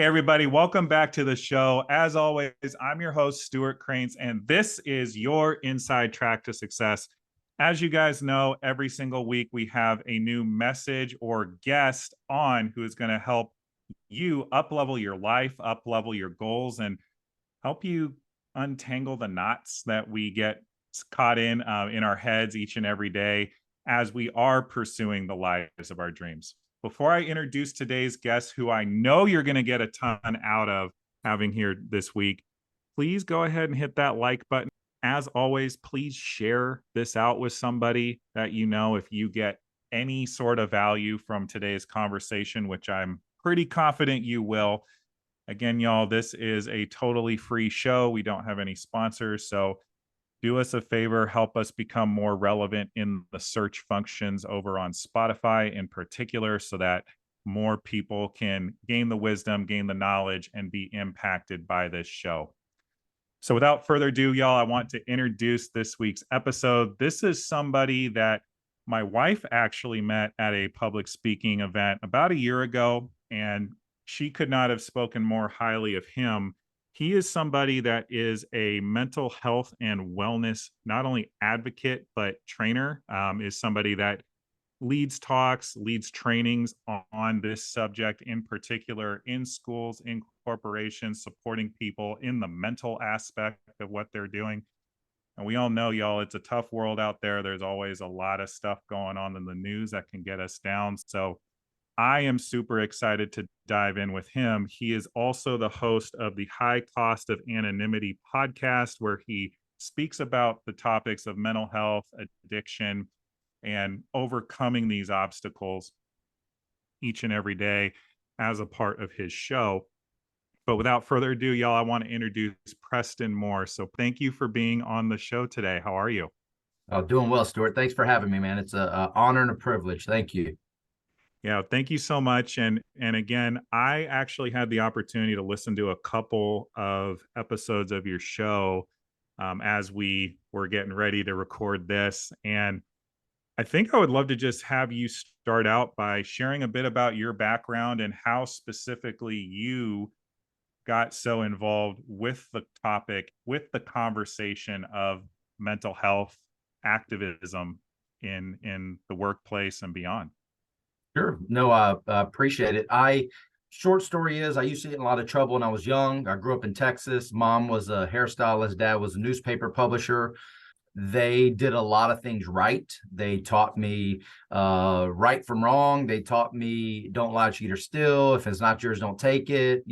Hey, everybody, welcome back to the show. As always, I'm your host, Stuart Cranes, and this is your inside track to success. As you guys know, every single week we have a new message or guest on who is going to help you up-level your life, up-level your goals, and help you untangle the knots that we get caught in our heads each and every day as we are pursuing the lives of our dreams. Before I introduce today's guest, who I know you're going to get a ton out of having here this week, please go ahead and hit that like button. As always, please share this out with somebody that you know if you get any sort of value from today's conversation, which I'm pretty confident you will. Again, y'all, this is a totally free show. We don't have any sponsors. So do us a favor, help us become more relevant in the search functions over on Spotify in particular, so that more people can gain the wisdom, gain the knowledge, and be impacted by this show. So without further ado, y'all, I want to introduce this week's episode. This is somebody that my wife actually met at a public speaking event about a year ago, and she could not have spoken more highly of him. He is somebody that is a mental health and wellness, not only advocate, but trainer, is somebody that leads talks, leads trainings on this subject in particular in schools, in corporations, supporting people in the mental aspect of what they're doing. And we all know, y'all, it's a tough world out there. There's always a lot of stuff going on in the news that can get us down. So I am super excited to dive in with him. He is also the host of the High Cost of Anonymity podcast, where he speaks about the topics of mental health, addiction, and overcoming these obstacles each and every day as a part of his show. But without further ado, y'all, I want to introduce Preston Moore. So thank you for being on the show today. How are you? Oh, doing well, Stuart. Thanks for having me, man. It's an honor and a privilege. Thank you. Yeah, thank you so much. And again, I actually had the opportunity to listen to a couple of episodes of your show as we were getting ready to record this. And I think I would love to just have you start out by sharing a bit about your background and how specifically you got so involved with the topic, with the conversation of mental health activism in the workplace and beyond. Sure. No, I appreciate it. Short story is, I used to get in a lot of trouble when I was young. I grew up in Texas. Mom was a hairstylist. Dad was a newspaper publisher. They did a lot of things right. They taught me right from wrong. They taught me don't lie, cheat, or steal. If it's not yours, don't take it.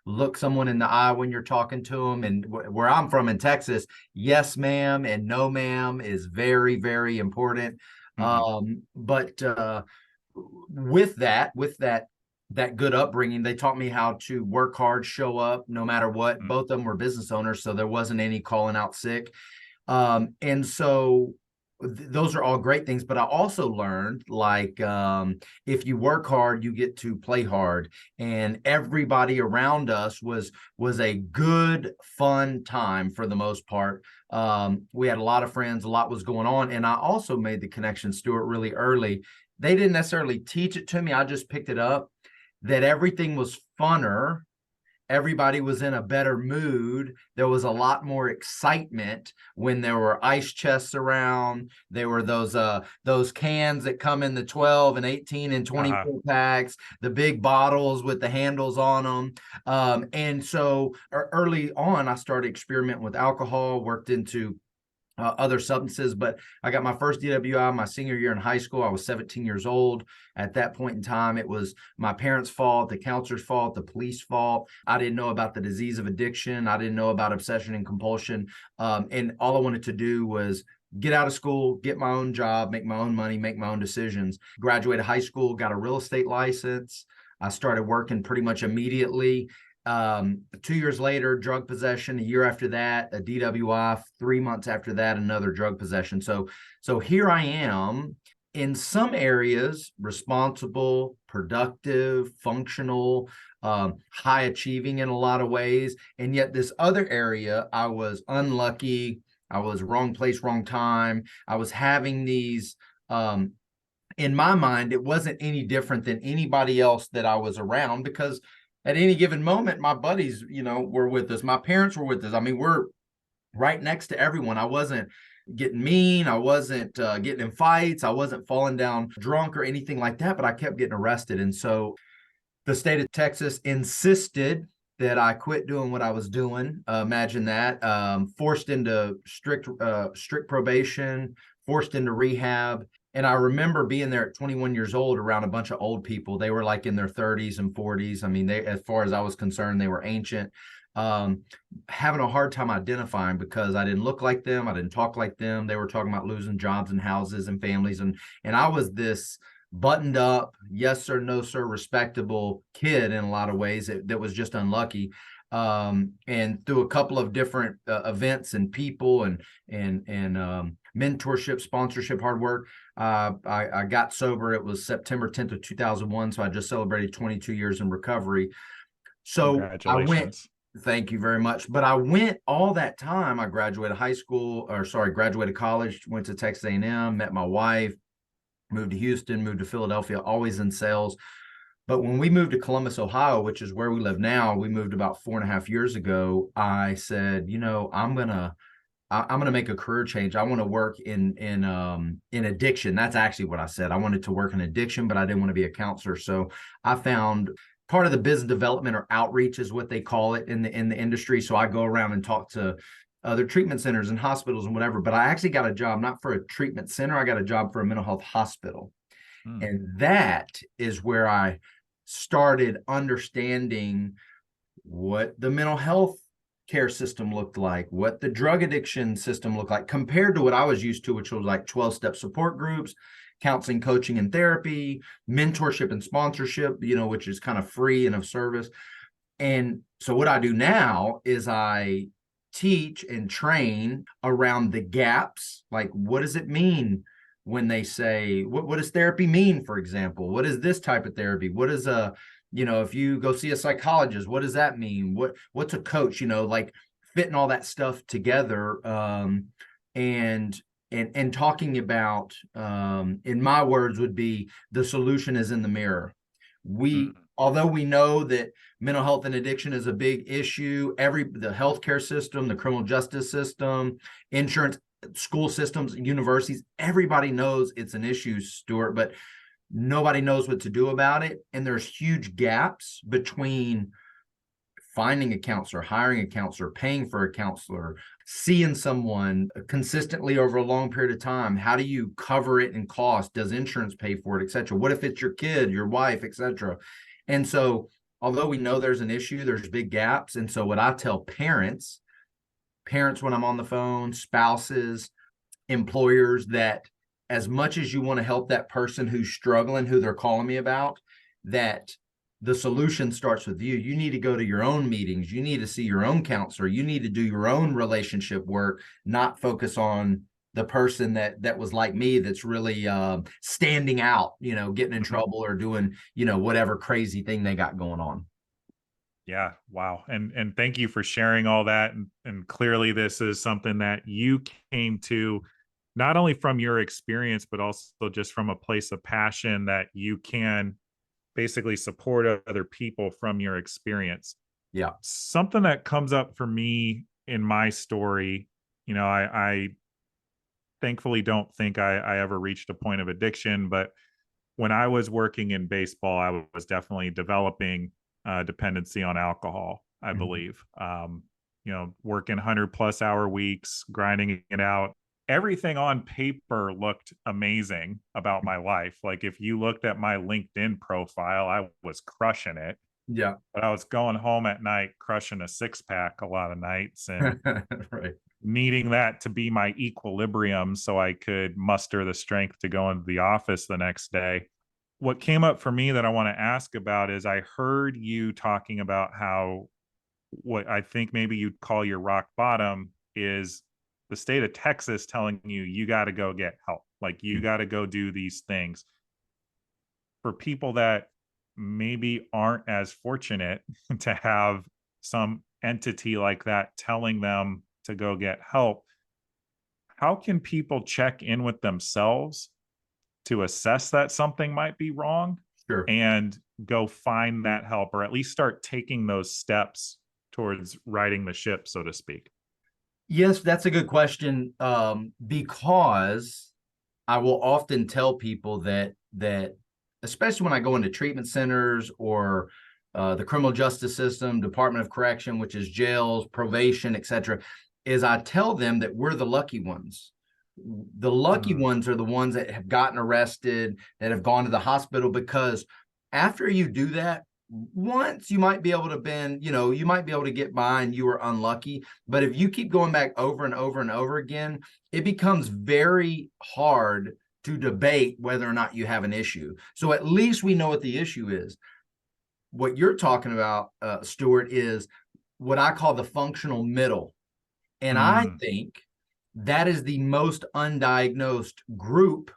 Look someone in the eye when you're talking to them. And where I'm from in Texas, yes, ma'am, and no, ma'am is very, very important. But with that good upbringing, they taught me how to work hard, show up no matter what. Both of them were business owners, so there wasn't any calling out sick. And so those are all great things. But I also learned, if you work hard, you get to play hard. And everybody around us was a good, fun time for the most part. We had a lot of friends, a lot was going on. And I also made the connection, Stuart, really early. They didn't necessarily teach it to me. I just picked it up, that everything was funner. Everybody was in a better mood. There was a lot more excitement when there were ice chests around. There were those cans that come in the 12 and 18 and 24 packs, the big bottles with the handles on them. And so early on, I started experimenting with alcohol, worked into other substances, but I got my first DWI my senior year in high school. I was 17 years old. At that point in time, it was my parents' fault, the counselor's fault, the police fault. I didn't know about the disease of addiction. I didn't know about obsession and compulsion. And all I wanted to do was get out of school, get my own job, make my own money, make my own decisions. Graduated high school, got a real estate license. I started working pretty much immediately. 2 years later, drug possession. A year after that, a DWI. 3 months after that, another drug possession. So here I am, in some areas responsible, productive, functional, high achieving in a lot of ways, and yet this other area I was unlucky. I was wrong place, wrong time. I was having these in my mind, it wasn't any different than anybody else that I was around, because at any given moment, my buddies, were with us. My parents were with us. I mean, we're right next to everyone. I wasn't getting mean. I wasn't getting in fights. I wasn't falling down drunk or anything like that, but I kept getting arrested. And so the state of Texas insisted that I quit doing what I was doing. Imagine that. Forced into strict probation, forced into rehab. And I remember being there at 21 years old around a bunch of old people. They were like in their 30s and 40s. I mean, as far as I was concerned, they were ancient. Having a hard time identifying because I didn't look like them. I didn't talk like them. They were talking about losing jobs and houses and families. And I was this buttoned up, yes sir, no sir, respectable kid in a lot of ways that was just unlucky. And through a couple of different events and people and mentorship, sponsorship, hard work, I got sober. It was September 10th of 2001. So I just celebrated 22 years in recovery. So I went, Congratulations. thank you very much. But I went all that time. I graduated graduated college, went to Texas A&M, met my wife, moved to Houston, moved to Philadelphia, always in sales. But when we moved to Columbus, Ohio, which is where we live now, we moved about 4.5 years ago. I said, I'm gonna make a career change. I want to work in addiction. That's actually what I said. I wanted to work in addiction, but I didn't want to be a counselor. So I found part of the business development or outreach is what they call it in the industry. So I go around and talk to other treatment centers and hospitals and whatever. But I actually got a job not for a treatment center. I got a job for a mental health hospital. Hmm. And that is where I started understanding what the mental health care system looked like, what the drug addiction system looked like compared to what I was used to, which was like 12-step support groups, counseling, coaching, and therapy, mentorship and sponsorship, which is kind of free and of service. And so what I do now is I teach and train around the gaps. Like, what does it mean when they say, what does therapy mean, for example? What is this type of therapy? What is if you go see a psychologist, what does that mean? What's a coach? Like fitting all that stuff together, and talking about, in my words, would be the solution is in the mirror. Although we know that mental health and addiction is a big issue, the healthcare system, the criminal justice system, insurance, school systems, universities, everybody knows it's an issue, Stuart, but nobody knows what to do about it. And there's huge gaps between finding a counselor, hiring a counselor, paying for a counselor, seeing someone consistently over a long period of time. How do you cover it in cost? Does insurance pay for it, et cetera? What if it's your kid, your wife, et cetera? And so, although we know there's an issue, there's big gaps. And so what I tell parents when I'm on the phone, spouses, employers, that as much as you want to help that person who's struggling, who they're calling me about, that the solution starts with you. You need to go to your own meetings. You need to see your own counselor. You need to do your own relationship work, not focus on the person that was like me, that's really standing out, getting in trouble or doing, whatever crazy thing they got going on. Yeah, wow. And thank you for sharing all that. And clearly this is something that you came to not only from your experience, but also just from a place of passion that you can basically support other people from your experience. Yeah. Something that comes up for me in my story, I thankfully don't think I ever reached a point of addiction, but when I was working in baseball, I was definitely developing dependency on alcohol, I Mhm. believe. Working 100+ hour weeks, grinding it out. Everything on paper looked amazing about my life. Like if you looked at my LinkedIn profile, I was crushing it. Yeah. But I was going home at night, crushing a 6-pack a lot of nights and Right. needing that to be my equilibrium so I could muster the strength to go into the office the next day. What came up for me that I want to ask about is I heard you talking about how what I think maybe you'd call your rock bottom is the state of Texas telling you you got to go get help. Like you got to go do these things. For people that maybe aren't as fortunate to have some entity like that telling them to go get help, how can people check in with themselves to assess that something might be wrong Sure. and go find that help, or at least start taking those steps towards righting the ship, so to speak? Yes, that's a good question. Because I will often tell people that especially when I go into treatment centers or the criminal justice system, Department of Correction, which is jails, probation, etc., is I tell them that we're the lucky ones. The lucky ones are the ones that have gotten arrested, that have gone to the hospital, because after you do that, once you might be able to bend, you might be able to get by and you were unlucky. But if you keep going back over and over and over again, it becomes very hard to debate whether or not you have an issue. So at least we know what the issue is. What you're talking about, Stuart, is what I call the functional middle. And I think that is the most undiagnosed group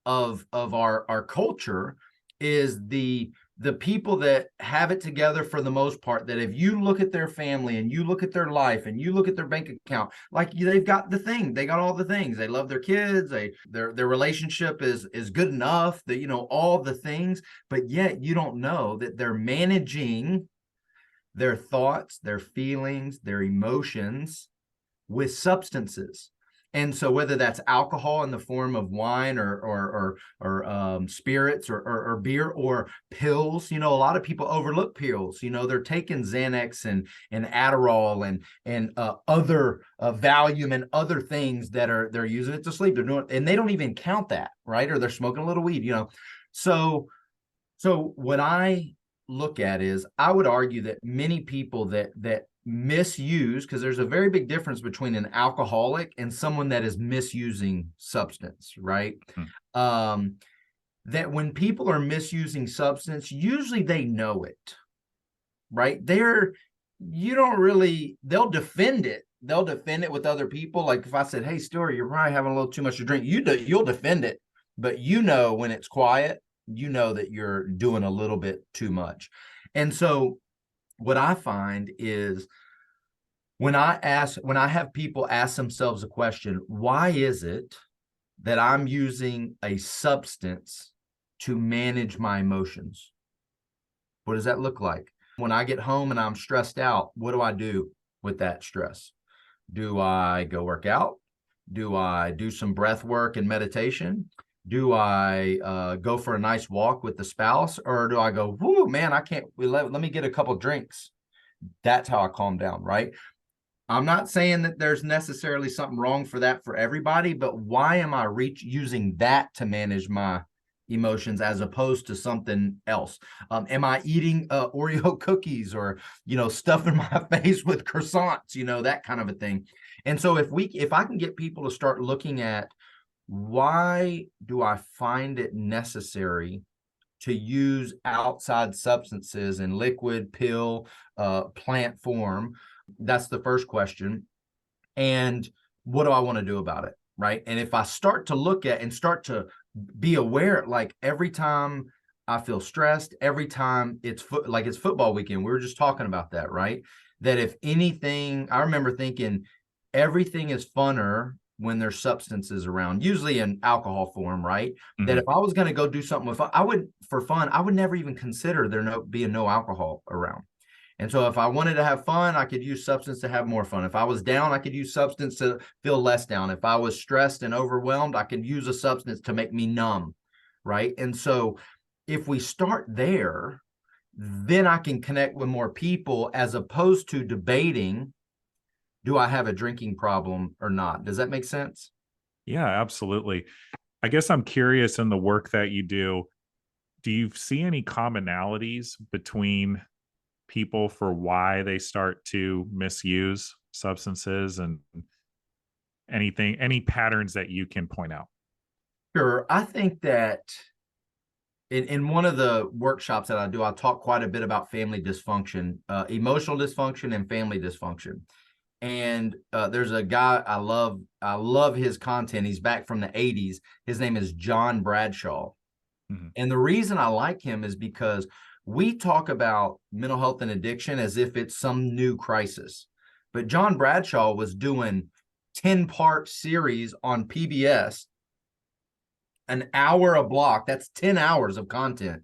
of our culture, is the people that have it together for the most part, that if you look at their family and you look at their life and you look at their bank account, like they've got they got all the things. They love their kids, their relationship is good enough, that all the things, but yet you don't know that they're managing their thoughts, their feelings, their emotions with substances. And so whether that's alcohol in the form of wine or spirits or beer, or pills, a lot of people overlook pills. They're taking Xanax and Adderall and other Valium and other things that they're using it to sleep. They're doing, and they don't even count that, right? Or they're smoking a little weed. So what I look at is, I would argue that many people that misuse, because there's a very big difference between an alcoholic and someone that is misusing substance, right? That when people are misusing substance, usually they know it, right? They'll defend it. They'll defend it with other people. Like if I said, "Hey, Stuart, you're probably having a little too much to drink," you'll defend it, but when it's quiet, that you're doing a little bit too much. And so what I find is, when I have people ask themselves a question, why is it that I'm using a substance to manage my emotions? What does that look like? When I get home and I'm stressed out, what do I do with that stress? Do I go work out? Do I do some breath work and meditation? Do I go for a nice walk with the spouse? Or do I go, whoo, man, I can't, let me get a couple drinks? That's how I calm down, right? I'm not saying that there's necessarily something wrong for that for everybody, but why am I using that to manage my emotions as opposed to something else? Am I eating Oreo cookies, or stuffing my face with croissants, that kind of a thing? And so if I can get people to start looking at, why do I find it necessary to use outside substances in liquid, pill, plant form? That's the first question. And what do I want to do about it, right? And if I start to look at and start to be aware, like every time I feel stressed, every time it's football weekend, we were just talking about that, right? That if anything, I remember thinking everything is funner when there's substances around, usually in alcohol form, right? That if I was going to go do something for fun, I would never even consider there being no alcohol around. And so if I wanted to have fun, I could use substance to have more fun. If I was down, I could use substance to feel less down. If I was stressed and overwhelmed, I could use a substance to make me numb, right? And so if we start there, then I can connect with more people, as opposed to debating, do I have a drinking problem or not? Does that make sense? Yeah, absolutely. I guess I'm curious, in the work that you do you see any commonalities between people for why they start to misuse substances, and any patterns that you can point out? Sure. I think that in one of the workshops that I do, I talk quite a bit about family dysfunction, emotional dysfunction and family dysfunction. And there's a guy I love his content. He's back from the 80s. His name is John Bradshaw. And the reason I like him is because we talk about mental health and addiction as if it's some new crisis. But John Bradshaw was doing 10-part series on PBS, an hour a block. That's 10 hours of content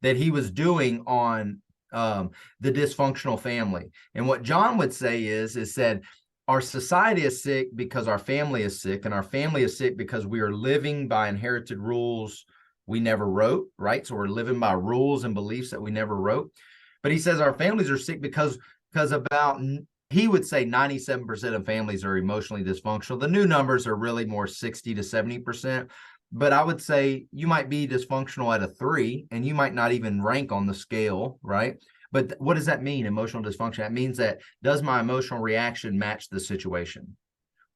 that he was doing on the dysfunctional family. And what John would say is that our society is sick because our family is sick, and our family is sick because we are living by inherited rules we never wrote, right? So we're living by rules and beliefs that we never wrote. But he says our families are sick because about, he would say 97% of families are emotionally dysfunctional. The new numbers are really more 60 to 70%. But I would say you might be dysfunctional at a 3, and you might not even rank on the scale, right? But what does that mean, emotional dysfunction? That means that, does my emotional reaction match the situation?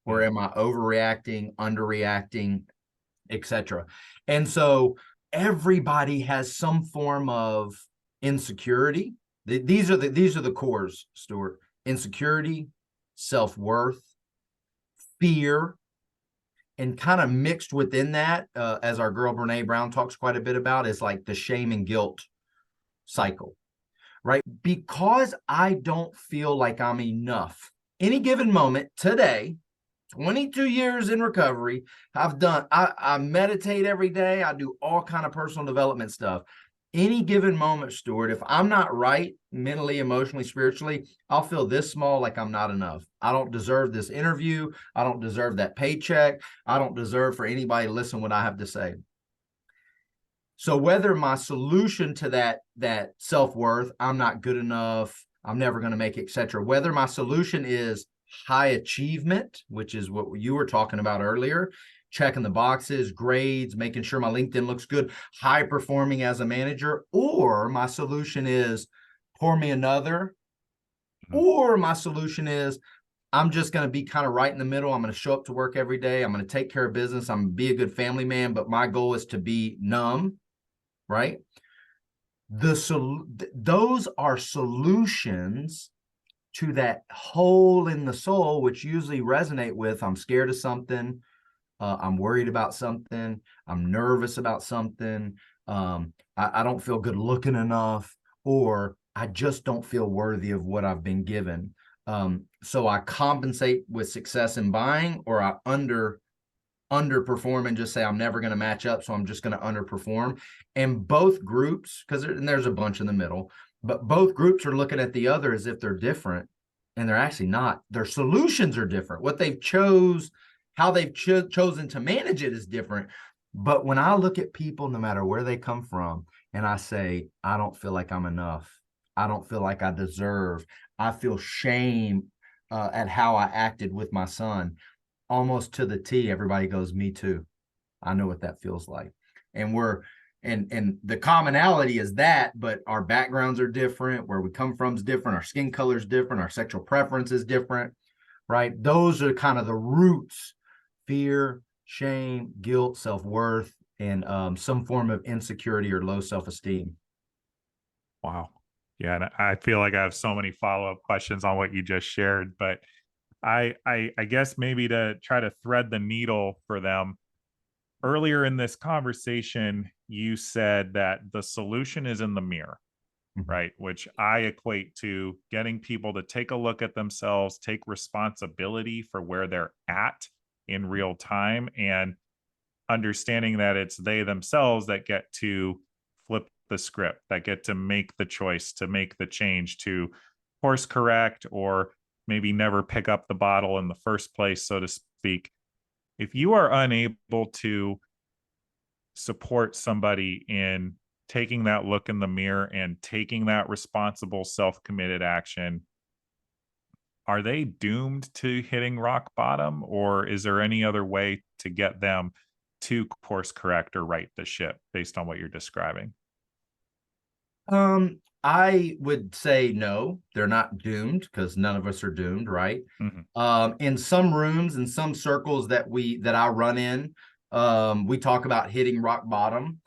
Or am I overreacting, underreacting, etc.? And so everybody has some form of insecurity. These are the cores, Stuart. Insecurity, self-worth, fear, and kind of mixed within that, as our girl Brene Brown talks quite a bit about, is like the shame and guilt cycle, right? Because I don't feel like I'm enough. Any given moment today, 22 years in recovery, I meditate every day. I do all kind of personal development stuff. Any given moment, Stuart, if I'm not right mentally, emotionally, spiritually, I'll feel this small, like I'm not enough. I don't deserve this interview. I don't deserve that paycheck. I don't deserve for anybody to listen to what I have to say. So whether my solution to that self-worth, I'm not good enough, I'm never going to make it, etc., whether my solution is high achievement, which is what you were talking about earlier, checking the boxes, grades, making sure my LinkedIn looks good, high performing as a manager, or my solution is pour me another, or my solution is I'm just going to be kind of right in the middle. I'm going to show up to work every day. I'm going to take care of business. I'm going to be a good family man, but my goal is to be numb, right? Those are solutions to that hole in the soul, which usually resonate with, I'm scared of something, I'm worried about something, I'm nervous about something, I don't feel good looking enough, or I just don't feel worthy of what I've been given. So I compensate with success in buying, or I underperform and just say I'm never going to match up, so I'm just going to underperform. And both groups, because there's a bunch in the middle, but both groups are looking at the other as if they're different, and they're actually not. Their solutions are different. What they've how they've chosen to manage it is different. But when I look at people, no matter where they come from, and I say, I don't feel like I'm enough, I don't feel like I deserve, I feel shame at how I acted with my son, almost to the T, everybody goes, me too. I know what that feels like. And and the commonality is that, but our backgrounds are different, where we come from is different, our skin color is different, our sexual preference is different, right? Those are kind of the roots: fear, shame, guilt, self-worth, and some form of insecurity or low self-esteem. Wow. Yeah, and I feel like I have so many follow-up questions on what you just shared, but I guess maybe to try to thread the needle for them. Earlier in this conversation, you said that the solution is in the mirror, right? Which I equate to getting people to take a look at themselves, take responsibility for where they're at in real time, and understanding that it's they themselves that get to flip the script, that get to make the choice, to make the change, to course correct, or maybe never pick up the bottle in the first place, so to speak. If you are unable to support somebody in taking that look in the mirror and taking that responsible, self-committed action, are they doomed to hitting rock bottom, or is there any other way to get them to course correct or right the ship based on what you're describing? I would say no, they're not doomed, because none of us are doomed, right? Mhm. In some rooms, in some circles that I run in, we talk about hitting rock bottom.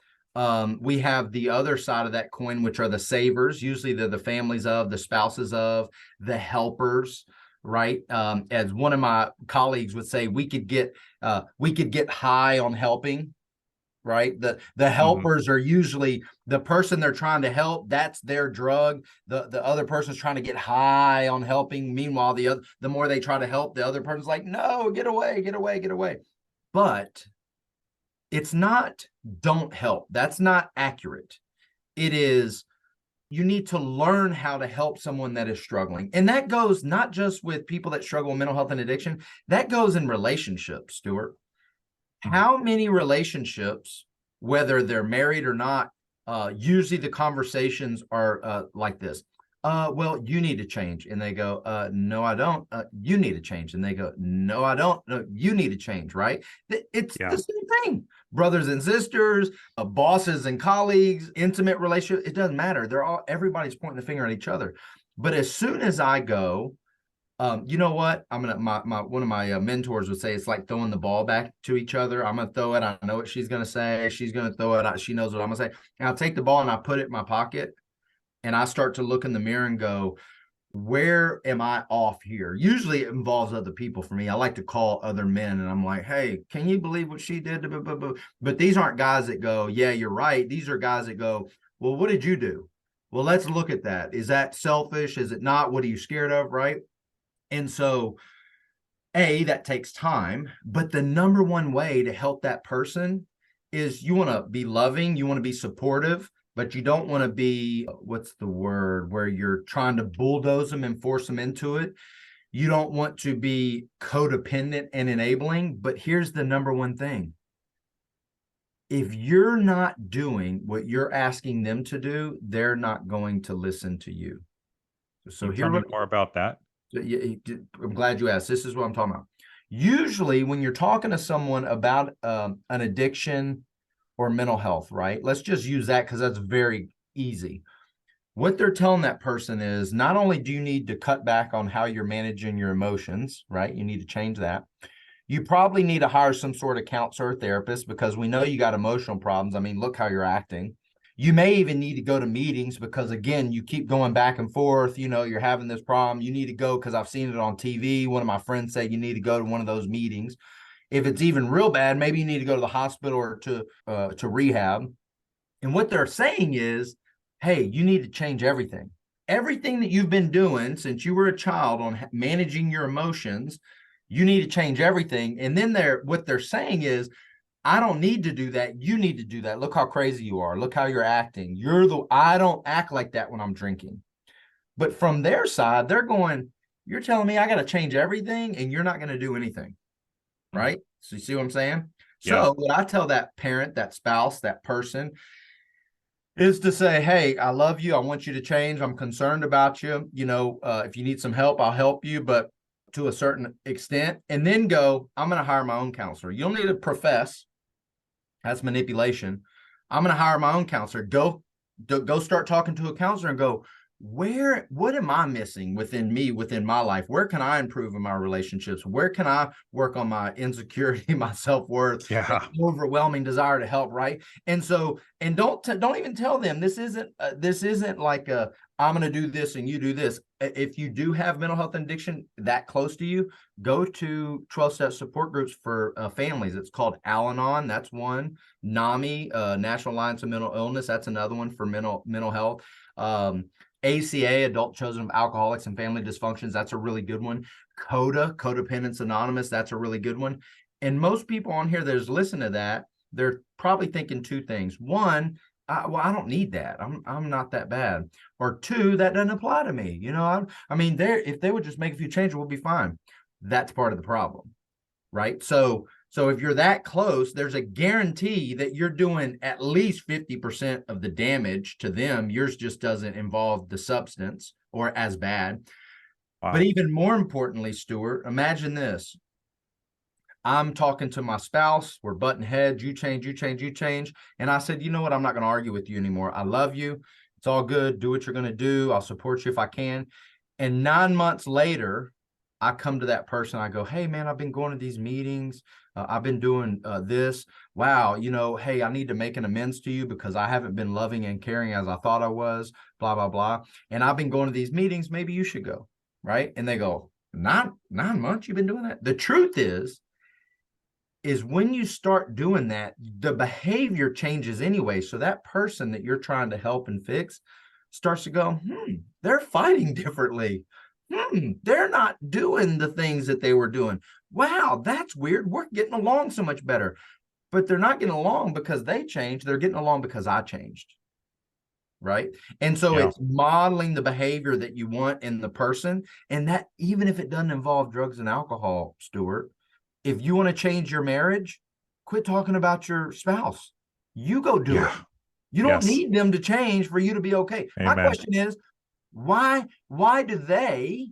We have the other side of that coin, which are the savers. Usually they're the families of, the spouses of, the helpers, right? As one of my colleagues would say, we could get high on helping, right? The helpers are usually the person they're trying to help, that's their drug. The other person's trying to get high on helping. Meanwhile, the more they try to help, the other person's like, no, get away, get away, get away. But it's not don't help. That's not accurate. It is, you need to learn how to help someone that is struggling. And that goes not just with people that struggle with mental health and addiction, that goes in relationships, Stuart. How many relationships, whether they're married or not, usually the conversations are like this. Well, you need to change. And they go, no, I don't. You need to change. And they go, no, I don't. No, you need to change, right? It's the same thing. Brothers and sisters, bosses and colleagues, intimate relationship, it doesn't matter. Everybody's pointing the finger at each other. But as soon as I go, you know what? I'm gonna one of my mentors would say it's like throwing the ball back to each other. I'm gonna throw it. I know what she's gonna say. She's gonna throw it. She knows what I'm gonna say. And I'll take the ball and I put it in my pocket, and I start to look in the mirror and go, where am I off here? Usually it involves other people for me. I like to call other men and I'm like, hey, can you believe what she did? But these aren't guys that go, yeah, you're right. These are guys that go, well, what did you do? Well, let's look at that. Is that selfish? Is it not? What are you scared of? Right. And so, that takes time, but the number one way to help that person is you want to be loving, you want to be supportive, but you don't want to be, what's the word, where you're trying to bulldoze them and force them into it. You don't want to be codependent and enabling, but here's the number one thing. If you're not doing what you're asking them to do, they're not going to listen to you. So tell me more about that. I'm glad you asked. This is what I'm talking about. Usually when you're talking to someone about an addiction or mental health, right? Let's just use that because that's very easy. What they're telling that person is not only do you need to cut back on how you're managing your emotions, right? You need to change that. You probably need to hire some sort of counselor or therapist because we know you got emotional problems. I mean, look how you're acting. You may even need to go to meetings because, again, you keep going back and forth. You're having this problem. You need to go because I've seen it on TV. One of my friends said you need to go to one of those meetings. If it's even real bad, maybe you need to go to the hospital or to rehab. And what they're saying is, hey, you need to change everything. Everything that you've been doing since you were a child on managing your emotions, you need to change everything. And then what they're saying is, I don't need to do that. You need to do that. Look how crazy you are. Look how you're acting. I don't act like that when I'm drinking. But from their side, they're going, you're telling me I got to change everything and you're not going to do anything. Right? So you see what I'm saying? Yeah. So what I tell that parent, that spouse, that person is to say, hey, I love you. I want you to change. I'm concerned about you. If you need some help, I'll help you, but to a certain extent. And then go, I'm going to hire my own counselor. You don't need to profess. That's manipulation. I'm going to hire my own counselor. Go start talking to a counselor and go, what am I missing within me, within my life? Where can I improve in my relationships? Where can I work on my insecurity, my self-worth, overwhelming desire to help, right? And so, and don't even tell them this isn't like I'm going to do this and you do this. If you do have mental health and addiction that close to you, go to 12-step support groups for families. It's called Al-Anon. That's one. NAMI, National Alliance of Mental Illness. That's another one for mental health. ACA, Adult Children of Alcoholics and Family Dysfunctions. That's a really good one. CODA, Codependence Anonymous. That's a really good one. And most people on here that is listening to that, they're probably thinking two things. One, I don't need that. I'm not that bad. Or two, that doesn't apply to me. If they would just make a few changes, we'll be fine. That's part of the problem, right? So if you're that close, there's a guarantee that you're doing at least 50% of the damage to them. Yours just doesn't involve the substance or as bad. Wow. But even more importantly, Stuart, imagine this. I'm talking to my spouse. We're butting heads. You change. And I said, you know what? I'm not going to argue with you anymore. I love you. It's all good. Do what you're going to do. I'll support you if I can. And 9 months later, I come to that person. I go, hey, man, I've been going to these meetings. I've been doing this. Wow. Hey, I need to make an amends to you because I haven't been loving and caring as I thought I was, blah, blah, blah. And I've been going to these meetings. Maybe you should go. Right. And they go, 9 months you've been doing that? The truth is when you start doing that, the behavior changes anyway. So that person that you're trying to help and fix starts to go, they're fighting differently. They're not doing the things that they were doing. Wow, that's weird. We're getting along so much better. But they're not getting along because they changed. They're getting along because I changed. right? And so Yeah. it's modeling the behavior that you want in the person. And that, even if it doesn't involve drugs and alcohol, Stuart, if you want to change your marriage, quit talking about your spouse. You go do it. Yeah. You don't Yes. need them to change for you to be okay. My Amen. question is, why do they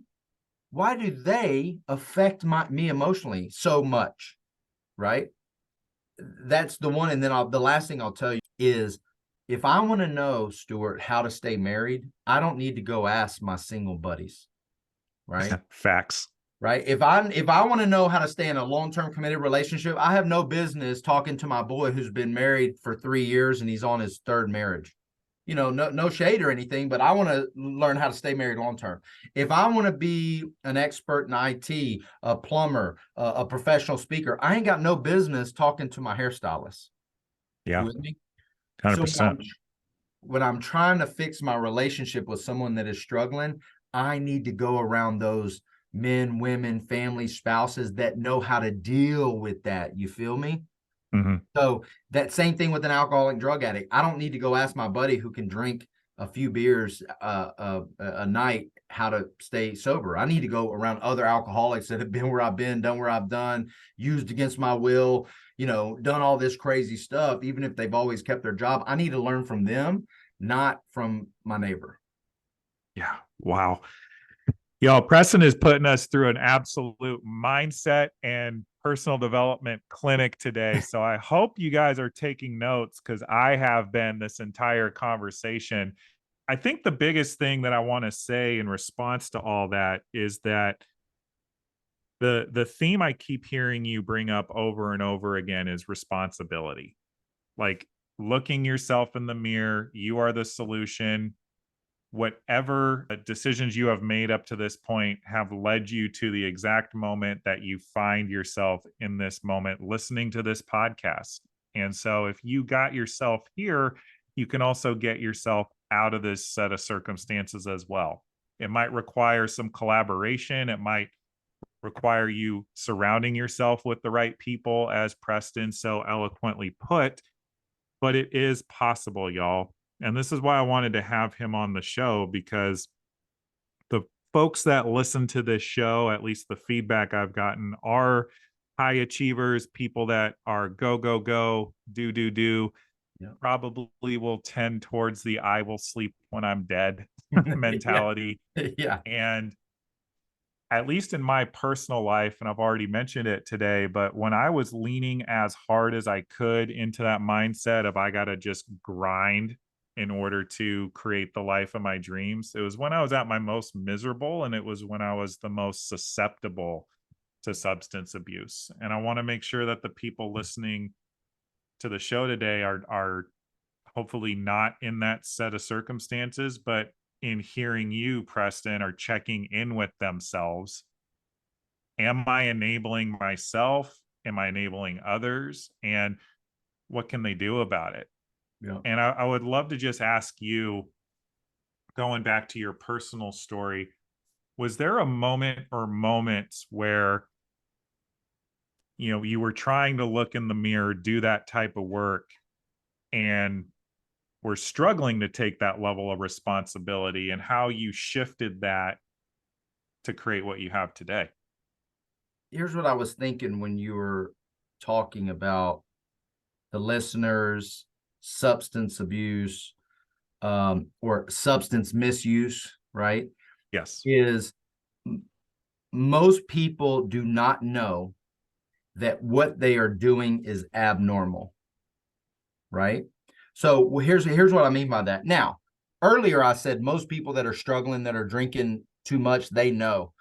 affect me emotionally so much? Right? That's the one. And then the last thing I'll tell you is, if I want to know, Stuart, how to stay married, I don't need to go ask my single buddies. Right? Facts. Right. If I want to know how to stay in a long-term committed relationship, I have no business talking to my boy who's been married for 3 years and he's on his third marriage. No shade or anything, but I want to learn how to stay married long term. If I want to be an expert in IT, a plumber, a professional speaker, I ain't got no business talking to my hairstylist. Yeah. You with me? So 100%. when I'm trying to fix my relationship with someone that is struggling, I need to go around those men, women, families, spouses that know how to deal with that. You feel me? Mm-hmm. So that same thing with an alcoholic drug addict. I don't need to go ask my buddy who can drink a few beers a night how to stay sober. I need to go around other alcoholics that have been where I've been, done where I've done, used against my will, done all this crazy stuff, even if they've always kept their job. I need to learn from them, not from my neighbor. Yeah. Wow. Yo, Preston is putting us through an absolute mindset and personal development clinic today. So I hope you guys are taking notes, because I have been this entire conversation. I think the biggest thing that I want to say in response to all that is that the theme I keep hearing you bring up over and over again is responsibility. Like, looking yourself in the mirror, you are the solution. Whatever decisions you have made up to this point have led you to the exact moment that you find yourself in this moment listening to this podcast. And so if you got yourself here, you can also get yourself out of this set of circumstances as well. It might require some collaboration. It might require you surrounding yourself with the right people, as Preston so eloquently put, but it is possible, y'all. And this is why I wanted to have him on the show, because the folks that listen to this show, at least the feedback I've gotten, are high achievers, people that are go, go, go, do, do, do. Yeah. Probably will tend towards the I will sleep when I'm dead mentality. Yeah. And at least in my personal life, and I've already mentioned it today, but when I was leaning as hard as I could into that mindset of I got to just grind in order to create the life of my dreams, it was when I was at my most miserable, and it was when I was the most susceptible to substance abuse. And I want to make sure that the people listening to the show today are hopefully not in that set of circumstances, but in hearing you, Preston, are checking in with themselves. Am I enabling myself? Am I enabling others? And what can they do about it? Yeah. And I would love to just ask you, going back to your personal story, was there a moment or moments where you were trying to look in the mirror, do that type of work, and were struggling to take that level of responsibility, and how you shifted that to create what you have today? Here's what I was thinking when you were talking about the listeners, substance abuse, or substance misuse, right? Yes. Is most people do not know that what they are doing is abnormal, right? So here's what I mean by that. Now, earlier I said most people that are struggling, that are drinking too much, they know.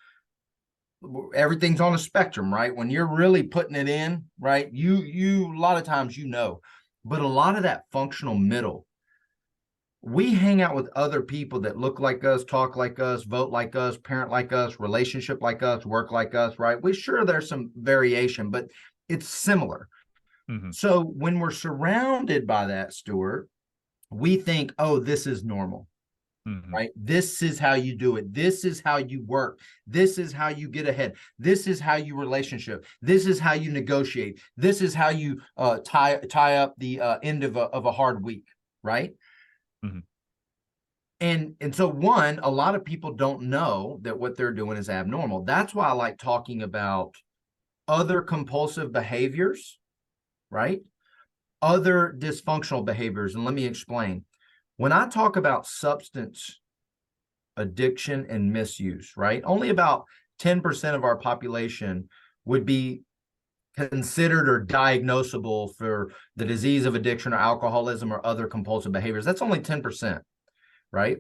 Everything's on a spectrum, right? When you're really putting it in, right, you a lot of times, but a lot of that functional middle, we hang out with other people that look like us, talk like us, vote like us, parent like us, relationship like us, work like us, right? We sure there's some variation, but it's similar. Mm-hmm. So when we're surrounded by that, Stuart, we think, oh, this is normal. Mm-hmm. Right? This is how you do it. This is how you work. This is how you get ahead. This is how you relationship. This is how you negotiate. This is how you tie up the end of a hard week, right? Mm-hmm. And so one, a lot of people don't know that what they're doing is abnormal. That's why I like talking about other compulsive behaviors, right? Other dysfunctional behaviors. And let me explain. When I talk about substance addiction and misuse, right? Only about 10% of our population would be considered or diagnosable for the disease of addiction or alcoholism or other compulsive behaviors. That's only 10%, right?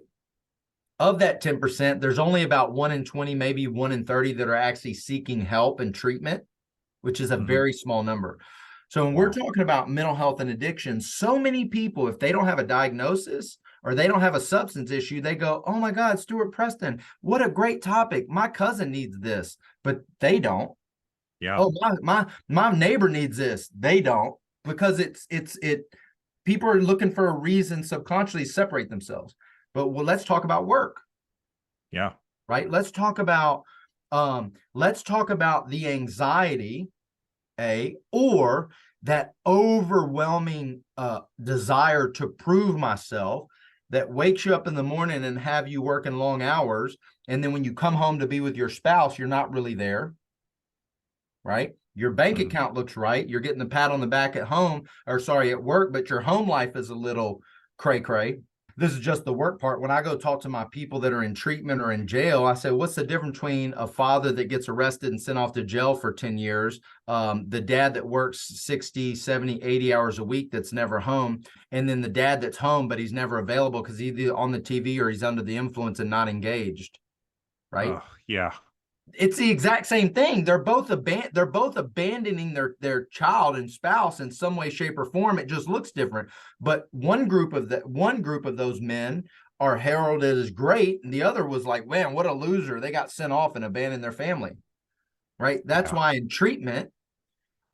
Of that 10%, there's only about 1 in 20, maybe 1 in 30 that are actually seeking help and treatment, which is a very small number. So when we're talking about mental health and addiction, so many people, if they don't have a diagnosis or they don't have a substance issue, they go, oh my God, Stuart Preston, what a great topic. My cousin needs this, but they don't. Yeah. Oh, my neighbor needs this. They don't, because people are looking for a reason subconsciously to separate themselves. But let's talk about work. Yeah. Right. Let's talk about the anxiety, or that overwhelming desire to prove myself that wakes you up in the morning and have you working long hours. And then when you come home to be with your spouse, you're not really there. Right? Your bank account looks right. You're getting the pat on the back at home, or sorry, at work, but your home life is a little cray cray. This is just the work part. When I go talk to my people that are in treatment or in jail, I say, what's the difference between a father that gets arrested and sent off to jail for 10 years, the dad that works 60, 70, 80 hours a week that's never home, and then the dad that's home, but he's never available because he's either on the TV or he's under the influence and not engaged, right? Yeah. It's the exact same thing. They're both abandoning their child and spouse in some way, shape, or form. It just looks different. But one group of those men are heralded as great, and the other was like, man, what a loser. They got sent off and abandoned their family. Right. That's why in treatment,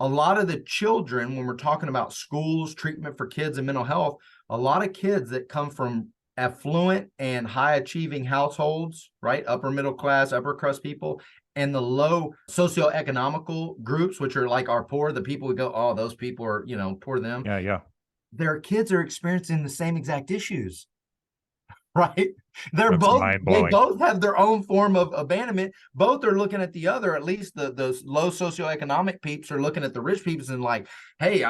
a lot of the children, when we're talking about schools, treatment for kids and mental health, a lot of kids that come from affluent and high achieving households, right? Upper middle class, upper crust people, and the low socioeconomical groups, which are like our poor, the people who go, oh, those people are, poor them. Yeah. Yeah. Their kids are experiencing the same exact issues. Right? They Mind-blowing. both have their own form of abandonment. Both are looking at the other. At least the low socioeconomic peeps are looking at the rich peeps and like, hey,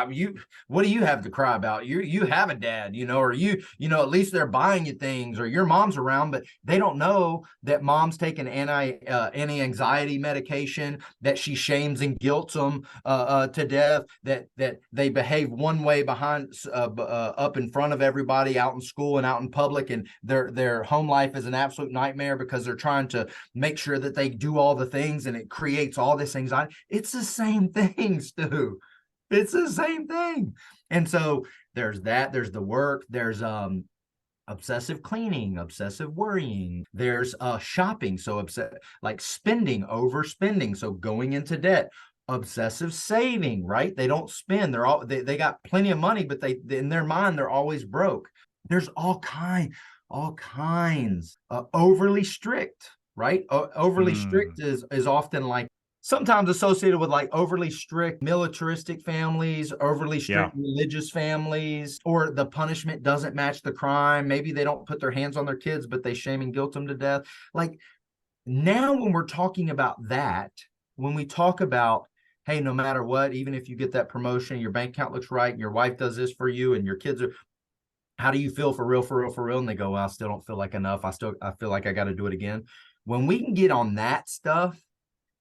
what do you have to cry about? You have a dad, or at least they're buying you things, or your mom's around, but they don't know that mom's taking anti-anxiety medication, that she shames and guilts them to death, that they behave one way behind up in front of everybody out in school and out in public, and their home life is an absolute nightmare because they're trying to make sure that they do all the things, and it creates all this anxiety. It's the same thing, Stu. It's the same thing. And so there's that. There's the work. There's obsessive cleaning, obsessive worrying. There's shopping, so like spending, overspending, so going into debt. Obsessive saving, right? They don't spend. They got plenty of money, but they in their mind they're always broke. There's all kinds. Overly strict, right? Overly strict is often like sometimes associated with like overly strict militaristic families, overly strict religious families, or the punishment doesn't match the crime. Maybe they don't put their hands on their kids, but they shame and guilt them to death. Like now, when we're talking about that, when we talk about, hey, no matter what, even if you get that promotion, your bank account looks right, and your wife does this for you, and your kids are, how do you feel for real, for real, for real? And they go, well, I still don't feel like enough. I feel like I got to do it again. When we can get on that stuff,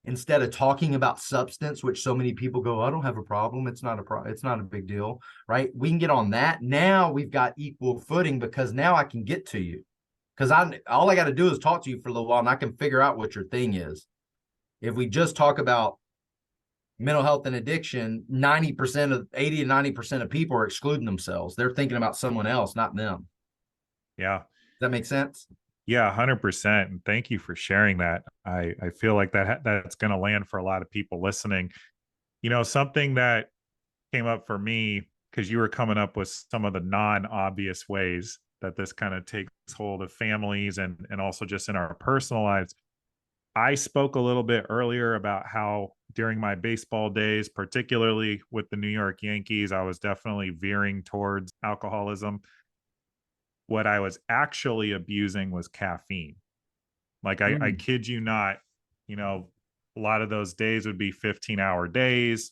instead of talking about substance, which so many people go, I don't have a problem. It's not a big deal, right? We can get on that. Now we've got equal footing, because now I can get to you, because all I got to do is talk to you for a little while, and I can figure out what your thing is. If we just talk about mental health and addiction, 80 to 90% of people are excluding themselves. They're thinking about someone else, not them. Yeah. Does that make sense? Yeah, 100%. And thank you for sharing that. I feel like that's going to land for a lot of people listening. Something that came up for me, because you were coming up with some of the non-obvious ways that this kind of takes hold of families and also just in our personal lives. I spoke a little bit earlier about how during my baseball days, particularly with the New York Yankees, I was definitely veering towards alcoholism. What I was actually abusing was caffeine. Like I Mm, kid you not, you know, a lot of those days would be 15-hour days,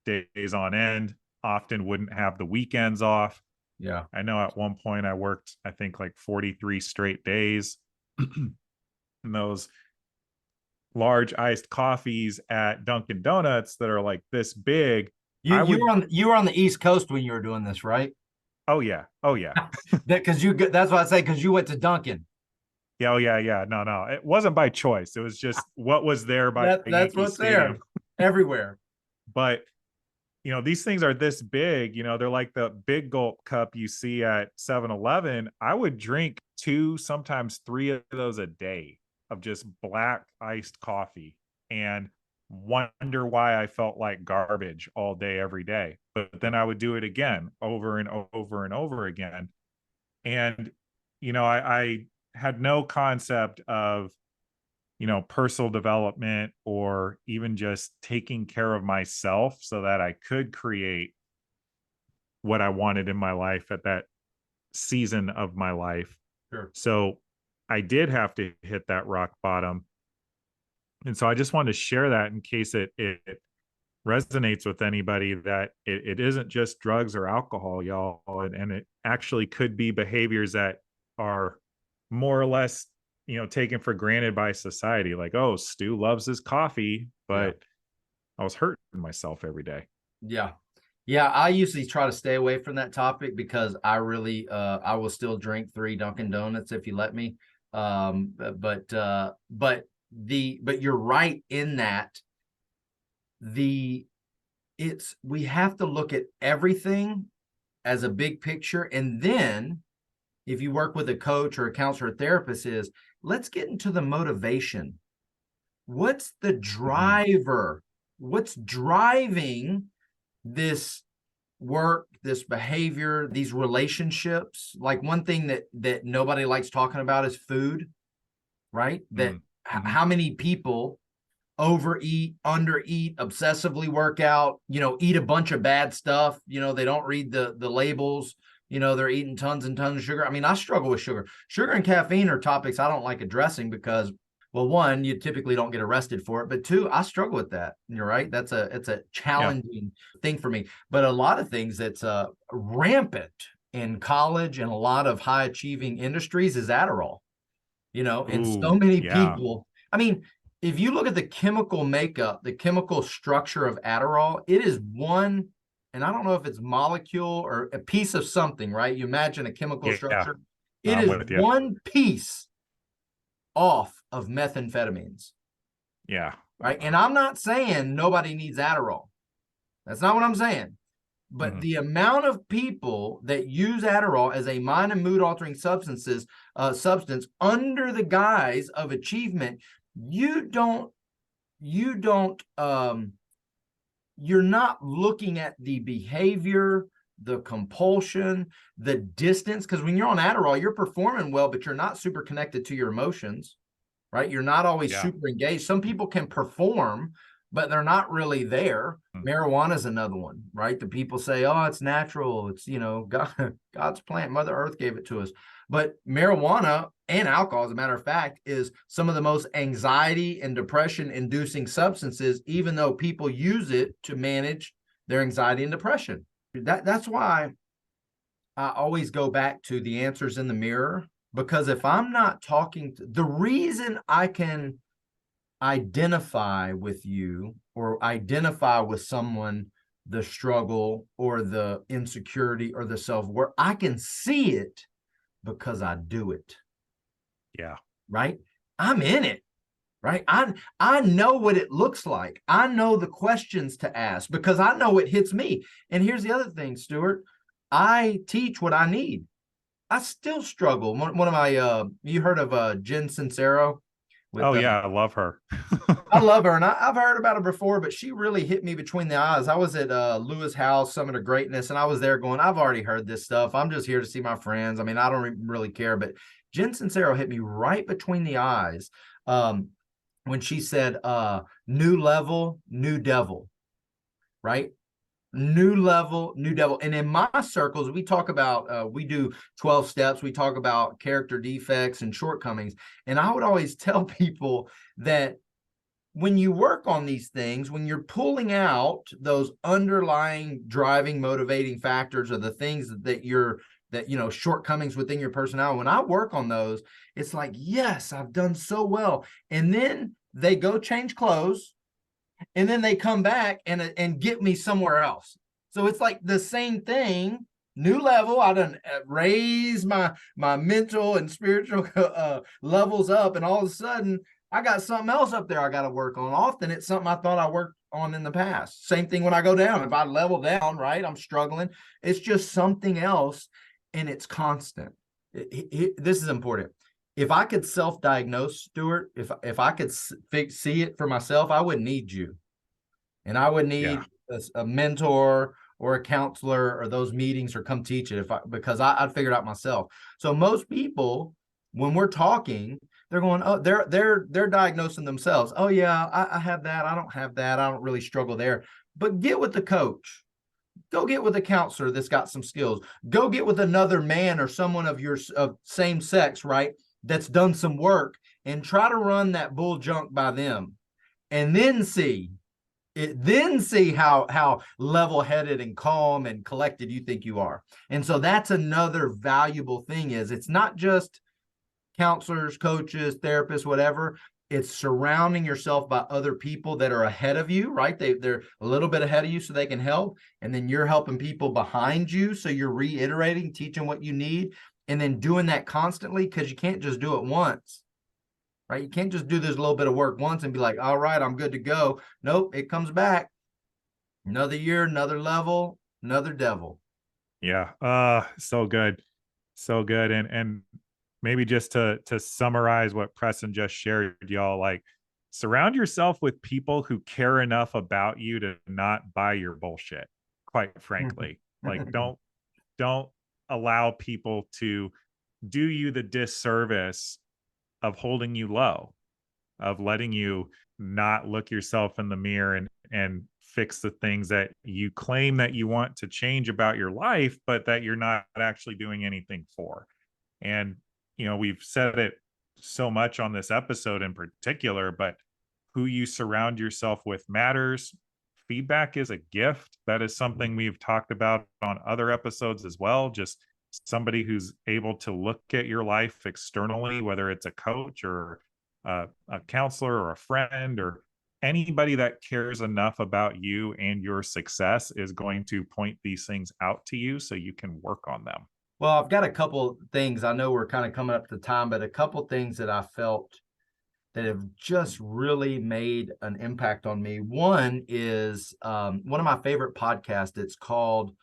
days on end, often wouldn't have the weekends off. yeah. I know at one point I worked, I think like 43 straight days. And those large iced coffees at Dunkin' Donuts that are like this big, You I you would, were on you were on the East Coast when you were doing this, right? oh yeah, oh yeah. That because you that's what I say because you went to Dunkin'. Yeah, oh yeah, yeah. No, no. It wasn't by choice. It was just what was there by That's Yankee what's Stadium. there everywhere. But these things are this big, they're like the big gulp cup you see at 7-Eleven. I would drink two, sometimes three of those a day of just black iced coffee and wonder why I felt like garbage all day, every day. But then I would do it again over and over and over again. And, I had no concept of personal development or even just taking care of myself so that I could create what I wanted in my life at that season of my life. Sure. So I did have to hit that rock bottom. And so I just wanted to share that in case it resonates with anybody, that it isn't just drugs or alcohol, y'all. And it actually could be behaviors that are more or less, taken for granted by society. Like, oh, Stu loves his coffee, Yeah. but I was hurting myself every day. Yeah. Yeah, I usually try to stay away from that topic because I will still drink 3 Dunkin' Donuts if you let me. But you're right in that the it's we have to look at everything as a big picture. And then if you work with a coach or a counselor or therapist, is let's get into the motivation. What's the Mhm. driver? What's driving this work, this behavior, these relationships? Like one thing that nobody likes talking about is food, right? That Mm. Mhm. how many people overeat, undereat, obsessively work out, eat a bunch of bad stuff, they don't read the labels, they're eating tons and tons of sugar. I mean, I struggle with sugar. Sugar and caffeine are topics I don't like addressing because, well, one, you typically don't get arrested for it, but two, I struggle with that. You're right. It's a Yeah. challenging thing for me. But a lot of things that's rampant in college and a lot of high achieving industries is Adderall, and so Ooh, many yeah. people. I mean, if you look at the chemical makeup, the chemical structure of Adderall, it is one, and I don't know if it's molecule or a piece of something, right? You imagine a chemical Yeah. structure. No, It I'm is with you. one piece off of methamphetamines, Yeah. right? And I'm not saying nobody needs Adderall. That's not what I'm saying. But Mhm. the amount of people that use Adderall as a mind and mood altering substance under the guise of achievement, you don't, you don't, you're not looking at the behavior, the compulsion, the distance. Because when you're on Adderall, you're performing well, but you're not super connected to your emotions, right? You're not always Yeah. super engaged. Some people can perform, but they're not really there. Mm. Marijuana is another one, right? The people say, "Oh, it's natural. It's God's plant. Mother Earth gave it to us." But marijuana and alcohol, as a matter of fact, is some of the most anxiety and depression inducing substances, even though people use it to manage their anxiety and depression. That's why I always go back to the answers in the mirror, because if I'm not talking the reason I can identify with you or identify with someone, the struggle or the insecurity or the self-worth, I can see it because I do it, Yeah. right? I'm in it, right? I know what it looks like. I know the questions to ask because I know it hits me. And here's the other thing, Stuart. I teach what I need. I still struggle. One of my you heard of Jen Sincero Oh with yeah, I love her. I love her, and I've heard about her before, but she really hit me between the eyes. I was at Lewis House Summit of Greatness, and I was there going, I've already heard this stuff. I'm just here to see my friends. I mean, I don't really care, but Jen Sincero hit me right between the eyes when she said, new level, new devil, right? new level, new devil. And in my circles, we talk about, we do 12 steps. We talk about character defects and shortcomings. And I would always tell people that when you work on these things, when you're pulling out those underlying driving, motivating factors, or the things that shortcomings within your personality, when I work on those, it's like, yes, I've done so well. And then they go change clothes, and then they come back and get me somewhere else. So it's like the same thing, new level. I done raise my mental and spiritual levels up, and all of a sudden I got something else up there I got to work on. Often it's something I thought I worked on in the past. Same thing when I go down. If I level down, right, I'm struggling. It's just something else, and it's constant. This is important. If I could self-diagnose, Stuart, if I could see it for myself, I wouldn't need you, and I would need a mentor or a counselor, or those meetings, or come teach it because I'd figure it out myself. So most people, when we're talking, they're going, oh, they're diagnosing themselves. Oh yeah, I have that. I don't have that. I don't really struggle there. But get with the coach. Go get with a counselor that's got some skills. Go get with another man or someone of your same sex, right, that's done some work, and try to run that bull junk by them, and then see how level-headed and calm and collected you think you are. And so that's another valuable thing, is it's not just counselors, coaches, therapists, whatever. It's surrounding yourself by other people that are ahead of you, right? They're a little bit ahead of you so they can help. And then you're helping people behind you. So you're reiterating, teaching what you need, and then doing that constantly, because you can't just do it once, right? You can't just do this little bit of work once and be like, all right, I'm good to go. Nope, it comes back. Another year, another level, another devil. Yeah. So good. So good. And maybe just to summarize what Preston just shared, y'all, like, surround yourself with people who care enough about you to not buy your bullshit, quite frankly. Like, don't allow people to do you the disservice of holding you low, of letting you not look yourself in the mirror and fix the things that you claim that you want to change about your life, but that you're not actually doing anything for. And we've said it so much on this episode in particular, but who you surround yourself with matters. Feedback is a gift. That is something we've talked about on other episodes as well. Just somebody who's able to look at your life externally, whether it's a coach or a counselor or a friend or anybody that cares enough about you and your success, is going to point these things out to you so you can work on them. Well, I've got a couple things. I know we're kind of coming up to time, but a couple things that I felt that have just really made an impact on me. One is one of my favorite podcasts. It's called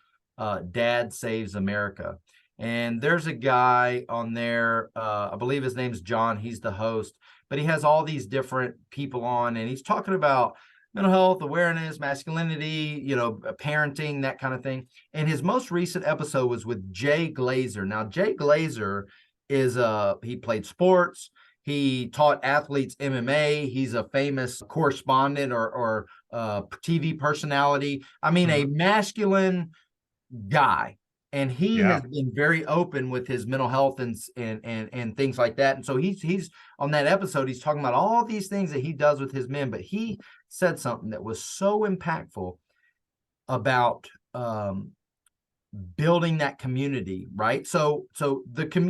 Dad Saves America. And there's a guy on there, I believe his name's John. He's the host, but he has all these different people on, and he's talking about mental health, awareness, masculinity, parenting, that kind of thing. And his most recent episode was with Jay Glazer. Now, Jay Glazer is he played sports. He taught athletes MMA. He's a famous correspondent or TV personality. I mean, a masculine guy. And he has been very open with his mental health and things like that. And so he's on that episode, he's talking about all these things that he does with his men. But he said something that was so impactful about building that community, right? So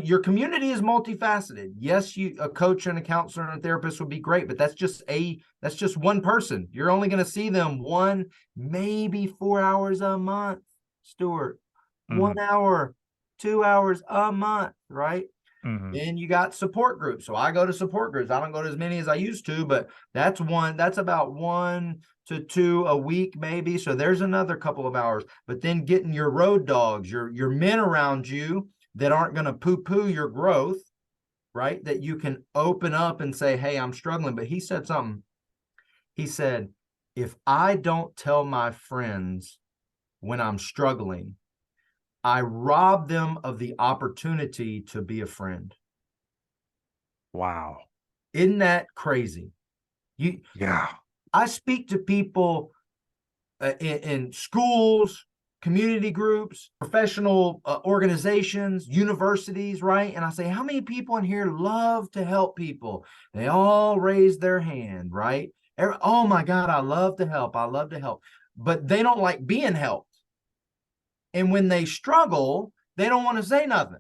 your community is multifaceted. Yes, a coach and a counselor and a therapist would be great, but that's just one person. You're only going to see them 1, maybe 4 hours a month, Stuart. 1 hour, 2 hours a month, right? Then you got support groups. So I go to support groups. I don't go to as many as I used to, but that's about 1 to 2 a week, maybe. So there's another couple of hours. But then getting your road dogs, your men around you that aren't going to poo-poo your growth, right? That you can open up and say, hey, I'm struggling. But he said something. He said, if I don't tell my friends when I'm struggling, I rob them of the opportunity to be a friend. Wow. Isn't that crazy? Yeah. I speak to people in schools, community groups, professional organizations, universities, right? And I say, how many people in here love to help people? They all raise their hand, right? Oh my God, I love to help. I love to help. But they don't like being helped. And when they struggle, they don't want to say nothing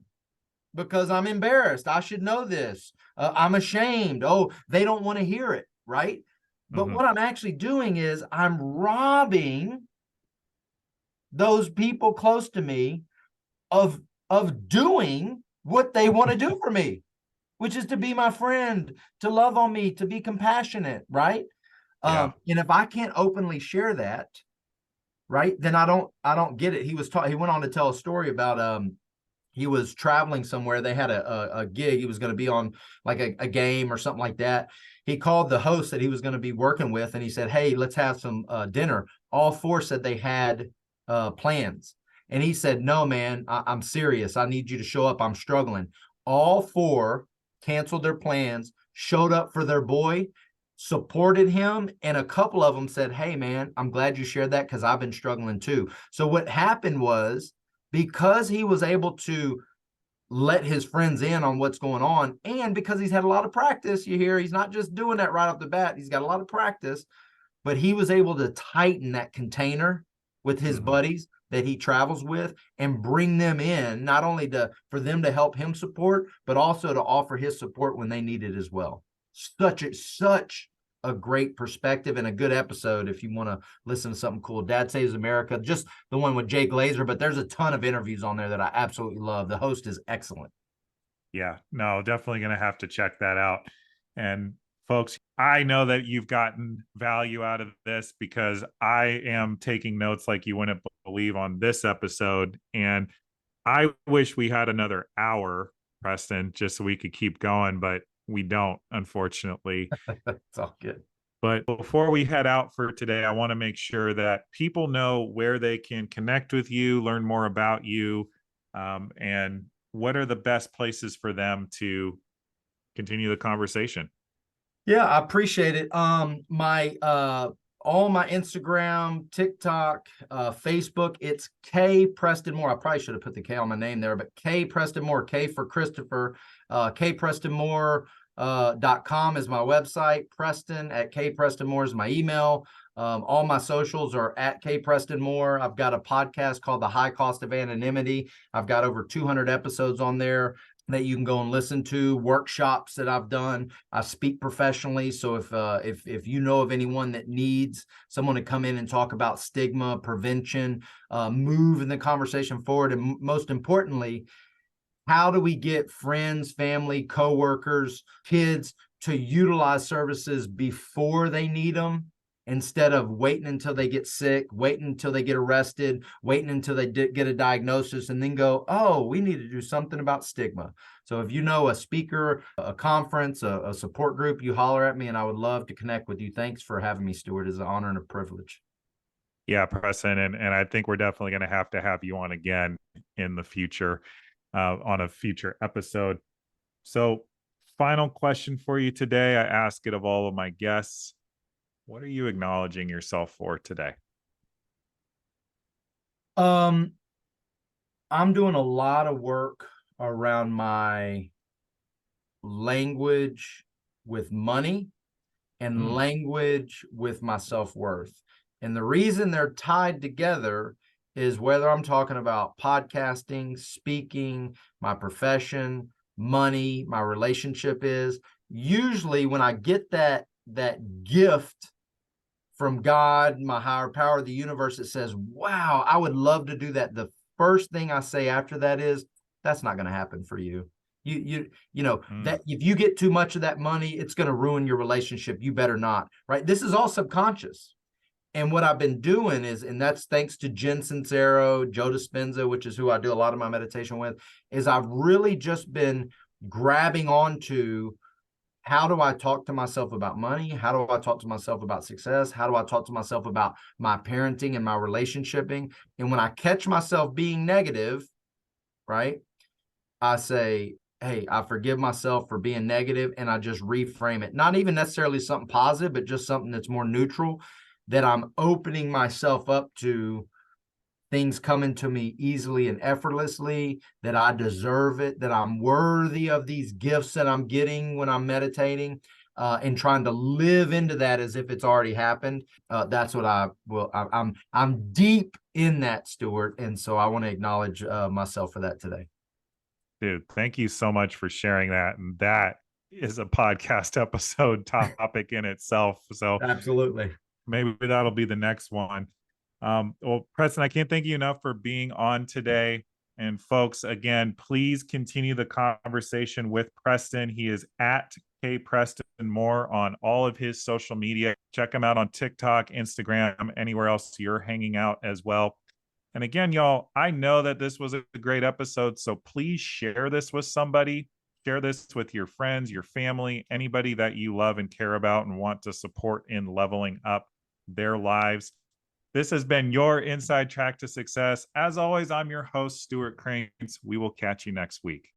because I'm embarrassed. I should know this. I'm ashamed. Oh, they don't want to hear it, right? But what I'm actually doing is I'm robbing those people close to me of doing what they want to do for me, which is to be my friend, to love on me, to be compassionate, right? Yeah. And if I can't openly share that, right, then I don't get it. He went on to tell a story about he was traveling somewhere. They had a gig. He was going to be on like a game or something like that. He called the host that he was going to be working with, and he said, hey, let's have some dinner. All four said they had plans. And he said, no, man, I'm serious. I need you to show up. I'm struggling. All four canceled their plans, showed up for their boy, supported him, and a couple of them said, hey, man, I'm glad you shared that because I've been struggling too. So what happened was, because he was able to let his friends in on what's going on, and because he's had a lot of practice, you hear, he's not just doing that right off the bat. He's got a lot of practice, but he was able to tighten that container with his buddies that he travels with and bring them in, not only for them to help him support, but also to offer his support when they need it as well. Such a great perspective and a good episode if you want to listen to something cool. Dad Saves America, just the one with Jay Glazer, but there's a ton of interviews on there that I absolutely love. The host is excellent. Yeah, no, definitely going to have to check that out. And folks, I know that you've gotten value out of this because I am taking notes like you wouldn't believe on this episode. And I wish we had another hour, Preston, just so we could keep going, but we don't, unfortunately. It's all good. But before we head out for today, I want to make sure that people know where they can connect with you, learn more about you, and what are the best places for them to continue the conversation. Yeah, I appreciate it. My all my Instagram, TikTok, Facebook, it's K Preston Moore. I probably should have put the K on my name there, but K Preston Moore, K for Christopher, kprestonmoore.com is my website. Preston at kprestonmoore is my email. All my socials are at K Preston Moore. I've got a podcast called The High Cost of Anonymity. I've got over 200 episodes on there that you can go and listen to, workshops that I've done. I speak professionally, so if you know of anyone that needs someone to come in and talk about stigma prevention, moving the conversation forward, and most importantly, how do we get friends, family, coworkers, kids to utilize services before they need them, instead of waiting until they get sick, waiting until they get arrested, waiting until they get a diagnosis, and then go, oh, we need to do something about stigma. So if you know a speaker, a conference, a support group, you holler at me, and I would love to connect with you. Thanks for having me, Stuart. It's an honor and a privilege. Yeah, Preston, and I think we're definitely going to have you on again in the future, on a future episode. So, final question for you today. I ask it of all of my guests. What are you acknowledging yourself for today? I'm doing a lot of work around my language with money and language with my self-worth. And the reason they're tied together is whether I'm talking about podcasting, speaking, my profession, money, my relationship is usually when I get that gift from God, my higher power, the universe, that says, wow, I would love to do that. The first thing I say after that is, that's not going to happen for you. You know that if you get too much of that money, it's going to ruin your relationship. You better not, right? This is all subconscious. And what I've been doing is, and that's thanks to Jen Sincero, Joe Dispenza, which is who I do a lot of my meditation with, is I've really just been grabbing onto, how do I talk to myself about money? How do I talk to myself about success? How do I talk to myself about my parenting and my relationshiping? And when I catch myself being negative, right, I say, hey, I forgive myself for being negative, and I just reframe it. Not even necessarily something positive, but just something that's more neutral. that I'm opening myself up to things coming to me easily and effortlessly, that I deserve it, that I'm worthy of these gifts that I'm getting when I'm meditating, and trying to live into that as if it's already happened. That's what I'm deep in that, Stuart, and so I want to acknowledge myself for that today. Dude, thank you so much for sharing that. And that is a podcast episode topic in itself. So Absolutely. maybe that'll be the next one. Well, Preston, I can't thank you enough for being on today. And folks, again, please continue the conversation with Preston. He is at K Preston Moore on all of his social media. Check him out on TikTok, Instagram, anywhere else you're hanging out as well. And again, y'all, I know that this was a great episode, so please share this with somebody. Share this with your friends, your family, anybody that you love and care about and want to support in leveling up their lives. This has been your Inside Track to Success. As always, I'm your host, Stuart Cranes. We will catch you next week.